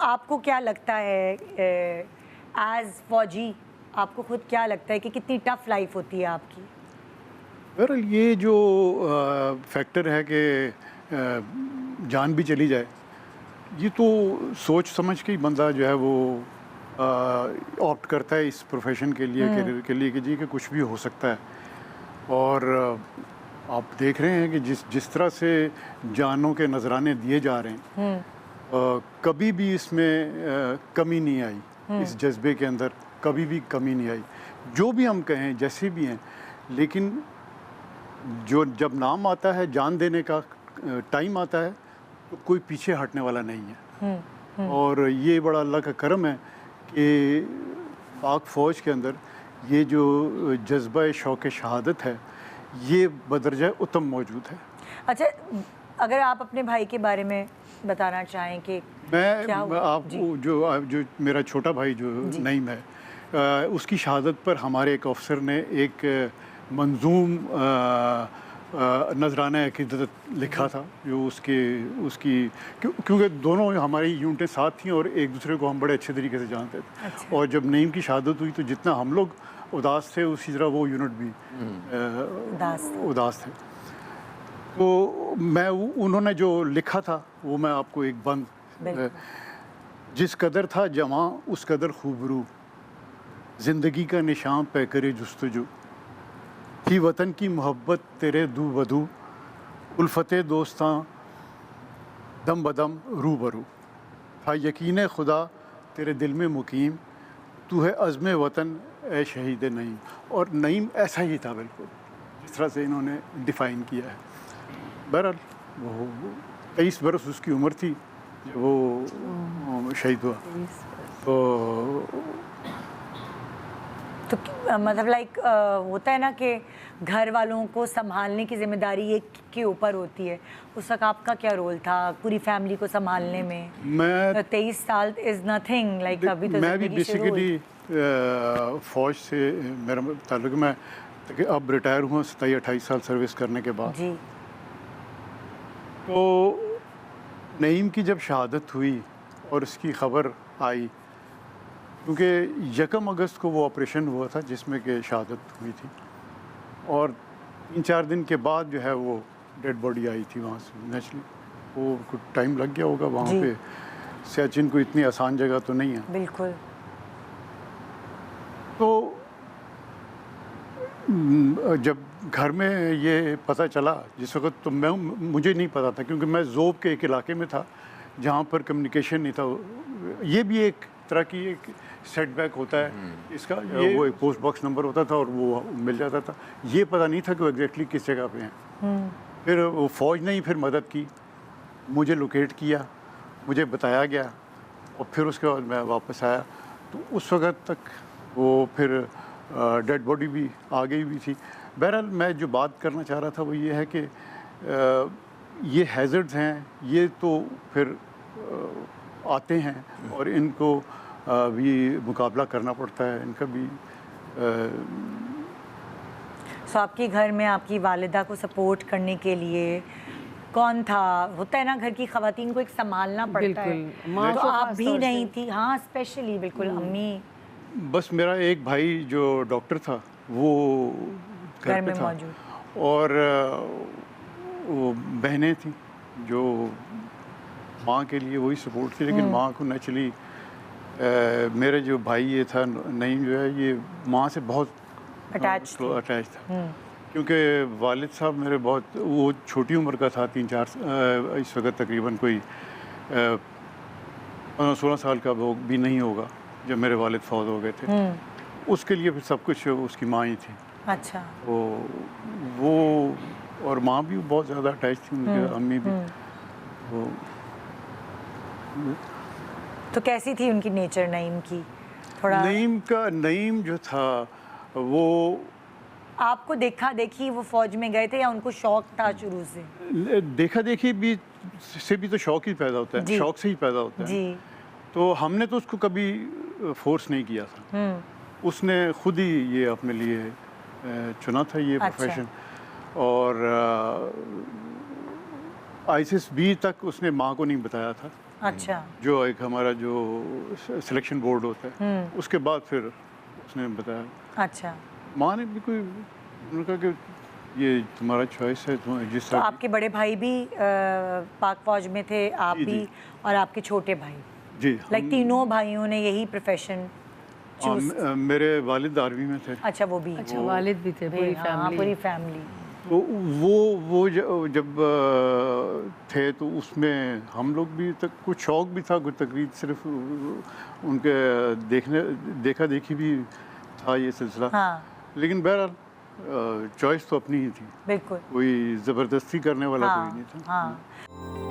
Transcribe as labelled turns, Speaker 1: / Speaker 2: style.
Speaker 1: आपको क्या लगता है एज फौजी, आपको खुद क्या लगता है कि कितनी टफ लाइफ होती है आपकी?
Speaker 2: बहरहाल ये जो फैक्टर है कि जान भी चली जाए, ये तो सोच समझ के ही बंदा जो है वो ऑप्ट करता है इस प्रोफेशन के लिए, करियर के लिए, कि जी कि कुछ भी हो सकता है। और आप देख रहे हैं कि जिस जिस तरह से जानों के नजराने दिए जा रहे हैं, कभी भी इसमें कमी नहीं आई, इस जज्बे के अंदर कभी भी कमी नहीं आई। जो भी हम कहें, जैसे भी हैं, लेकिन जो जब नाम आता है, जान देने का टाइम आता है, तो कोई पीछे हटने वाला नहीं है। और ये बड़ा अल्लाह का करम है कि पाक फ़ौज के अंदर ये जो जज्बा शौक़ शहादत है, ये बदरजा उत्तम मौजूद है।
Speaker 1: अच्छा, अगर आप अपने भाई के बारे में बताना चाहें कि
Speaker 2: मैं
Speaker 1: क्या हुआ?
Speaker 2: आपको जो मेरा छोटा भाई जो नईम है, उसकी शहादत पर हमारे एक अफसर ने एक मंजूम नजराना अक़ीदत लिखा था, जो उसकी क्योंकि दोनों हमारी यूनिटें साथ थीं और एक दूसरे को हम बड़े अच्छे तरीके से जानते थे।
Speaker 1: अच्छा।
Speaker 2: और जब नईम की शहादत हुई तो जितना हम लोग उदास थे, उसी तरह वो यूनिट भी उदास थे। तो उन्होंने जो लिखा था वो मैं आपको एक बंद, जिस कदर था जवां उस कदर खूबरू, ज़िंदगी का निशान पे करे जुस्तजू, थी वतन की मोहब्बत तेरे दू बदू, उल्फते दोस्तां दम बदम रूबरू, था यकीन खुदा तेरे दिल में मुकीम, तू है अज़्म वतन ए शहीद नईम। और नईम ऐसा ही था बिल्कुल, जिस तरह से इन्होंने डिफ़ाइन किया है। बहरहाल वो 23 बरस उसकी उम्र थी जब वो शहीद हुआ।
Speaker 1: तो मतलब लाइक होता है ना कि घर वालों को संभालने की जिम्मेदारी एक के ऊपर होती है, उस वक्त आपका क्या रोल था पूरी फैमिली को संभालने में?
Speaker 2: मैं
Speaker 1: 23 साल इज़ नथिंग, लाइक अभी तो
Speaker 2: मैं भी
Speaker 1: ज़िंदगी शुरू हुई।
Speaker 2: बेसिकली फ़ौज से मेरा ताल्लुक, मैं अब रिटायर हुआ 27-28 साल सर्विस करने के बाद।
Speaker 1: जी।
Speaker 2: तो नईम की जब शहादत हुई और इसकी ख़बर आई, क्योंकि 1 अगस्त को वो ऑपरेशन हुआ था जिसमें कि शहादत हुई थी, और 3-4 दिन के बाद जो है वो डेड बॉडी आई थी वहाँ से। नेचुरली वो कुछ टाइम लग गया होगा वहाँ पे, सियाचिन को इतनी आसान जगह तो नहीं है।
Speaker 1: बिल्कुल।
Speaker 2: तो जब घर में ये पता चला, जिस वक्त तो मुझे नहीं पता था, क्योंकि मैं ज़ोब के एक इलाके में था जहाँ पर कम्युनिकेशन नहीं था। ये भी एक तरह की एक सेटबैक होता है इसका। वो एक पोस्ट बॉक्स नंबर होता था और वो मिल जाता था। ये पता नहीं था कि वो एग्जैक्टली किस जगह पे हैं। फिर वो फ़ौज ने ही फिर मदद की, मुझे लोकेट किया, मुझे बताया गया, और फिर उसके बाद मैं वापस आया। तो उस वक्त तक वो फिर डेड बॉडी भी आ गई हुई थी। बहरहाल मैं जो बात करना चाह रहा था वो ये है कि ये हैज़र्ड्स हैं, ये तो फिर आते हैं और इनको भी मुकाबला करना पड़ता है, इनका भी।
Speaker 1: सो आपके घर में आपकी वालिदा को सपोर्ट करने के लिए कौन था? होता है ना, घर की ख़वातीन को एक संभालना पड़ता है, तो आप भी नहीं थी? हाँ, स्पेशली बिल्कुल अम्मी।
Speaker 2: बस मेरा एक भाई जो डॉक्टर था वो घर पे था,
Speaker 1: मौजूद,
Speaker 2: और वो बहनें थी जो माँ के लिए वही सपोर्ट थी। लेकिन माँ को नेचुरली मेरे जो भाई ये था नईम, जो है ये माँ से बहुत अटैच था, क्योंकि वालिद साहब मेरे बहुत, वो छोटी उम्र का था, 3-4 इस वक्त तकरीबन कोई 15-16 साल का वो भी नहीं होगा जब मेरे वालिद फौत हो गए थे। उसके लिए फिर सब कुछ उसकी माँ ही थी।
Speaker 1: अच्छा।
Speaker 2: वो और माँ भी बहुत ज़्यादा अटैच थी उनके, अम्मी भी।
Speaker 1: तो कैसी थी उनकी नेचर नईम की? थोड़ा
Speaker 2: नईम जो था वो,
Speaker 1: आपको देखा देखी वो फौज में गए थे या उनको शौक था शुरू से?
Speaker 2: देखा देखी भी से भी तो शौक ही पैदा होता है, शौक से ही पैदा होता है।
Speaker 1: जी।
Speaker 2: तो हमने तो उसको कभी फोर्स नहीं किया था, उसने खुद ही ये अपने लिए चुना था ये प्रोफेशन। और ISIS B तक उसने माँ को नहीं बताया था।
Speaker 1: अच्छा।
Speaker 2: जो एक हमारा जो सिलेक्शन बोर्ड होता है, उसके बाद फिर उसने बताया।
Speaker 1: अच्छा।
Speaker 2: माँ ने भी कोई, उन्होंने कहा कि ये तुम्हारा चॉइस है, तुम जिस
Speaker 1: तो
Speaker 2: तरह
Speaker 1: आपके बड़े भाई भी पाक फौज में थे, आप
Speaker 2: जी,
Speaker 1: भी,
Speaker 2: जी।
Speaker 1: और आपके छोटे भाई,
Speaker 2: जी
Speaker 1: लाइक तीनों भाइयों ने यही प्रोफेशन चूज।
Speaker 2: मेरे वालिद आर्मी में थे।
Speaker 1: अच्छा, वो भी।
Speaker 3: अच्छा, वालिद भी थे, पूरी
Speaker 1: हाँ,
Speaker 3: फैमिली।
Speaker 1: पूरी फैमिली।
Speaker 2: तो जब थे तो उसमें हम लोग भी तक कुछ शौक भी था, कुछ तकरीब सिर्फ उनके देखा देखी भी था ये सिलसिला।
Speaker 1: हाँ,
Speaker 2: लेकिन बहरहाल चॉइस तो अपनी ही थी,
Speaker 1: बिल्कुल।
Speaker 2: कोई ज़बरदस्ती करने वाला कोई नहीं
Speaker 1: हाँ,
Speaker 2: था।
Speaker 1: हाँ।